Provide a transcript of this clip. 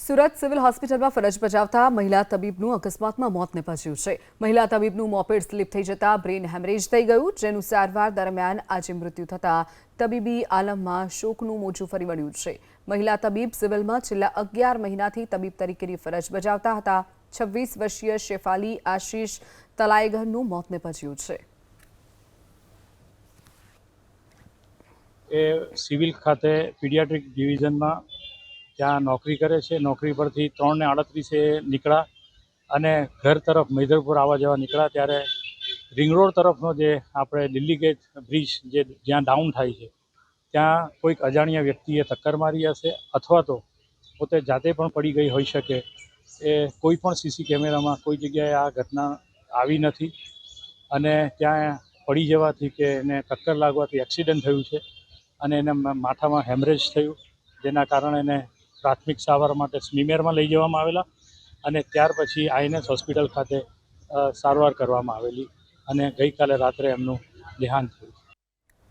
Surat civil હોસ્પિટલમાં ફરજ બજાવતા મહિલા તબીબનું અકસ્માતમાં મોત નિપજ્યું છે। મહિલા તબીબનું મોપેડ સ્લીપ થઈ જતા બ્રેન હેમરેજ થઈ ગયું, જેનું સારવાર દરમિયાન આજે મૃત્યુ થતા તબીબી આલમમાં શોકનું મોજું ફરી વળ્યું છે। મહિલા તબીબ સિવિલમાં છેલ્લા 11 મહિનાથી તબીબ તરીકેની ફરજ બજાવતા હતા। 26 વર્ષીય શેફાલી આશીષ તલાઈગરનું મોત નિપજ્યું છે। સિવિલ ખાતે પીડિયાટ્રિક ડિવિઝનમાં ત્યાં નોકરી કરે છે। નોકરી પરથી 3:38 નીકળ્યા અને ઘર તરફ મેદરપુર આવવા જવા નીકળ્યા ત્યારે રિંગ રોડ તરફનો જે આપણે દિલ્હી ગેટ બ્રિજ જે જ્યાં ડાઉન થાય છે ત્યાં કોઈક અજાણ્યા વ્યક્તિએ ટક્કર મારી હશે અથવા તો પોતે જાતે પણ પડી ગઈ હોઈ શકે। એ કોઈ પણ સીસી કેમેરામાં કોઈ જગ્યાએ આ ઘટના આવી નથી અને ત્યાં પડી જવાથી કે એને ટક્કર લાગવાથી એક્સિડન્ટ થયું છે અને એને માથામાં હેમરેજ થયું, જેના કારણે એને પ્રાથમિક સારવાર માટે સ્મીમેરમાં લઈ જવામાં આવેલા અને ત્યાર પછી આઈએનએસ હોસ્પિટલ ખાતે સારવાર કરવામાં આવેલી અને ગઈકાલે રાત્રે એમનું દેહાંત થયું।